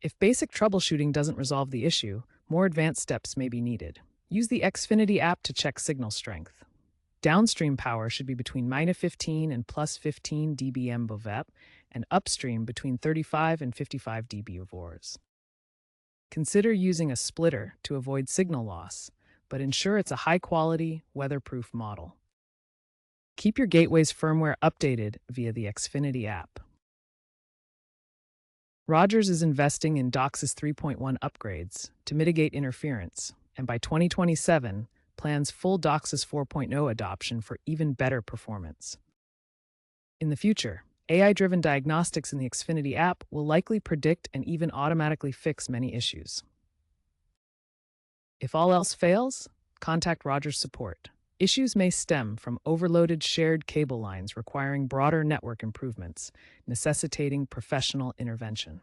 If basic troubleshooting doesn't resolve the issue, more advanced steps may be needed. Use the Xfinity app to check signal strength. Downstream power should be between -15 and +15 dBm BOVEP, and upstream between 35 and 55 dB of VORs. Consider using a splitter to avoid signal loss, but ensure it's a high-quality, weatherproof model. Keep your gateway's firmware updated via the Xfinity app. Rogers is investing in DOCSIS 3.1 upgrades to mitigate interference, and by 2027, plans full DOCSIS 4.0 adoption for even better performance. In the future, AI-driven diagnostics in the Xfinity app will likely predict and even automatically fix many issues. If all else fails, contact Rogers support. Issues may stem from overloaded shared cable lines requiring broader network improvements, necessitating professional intervention.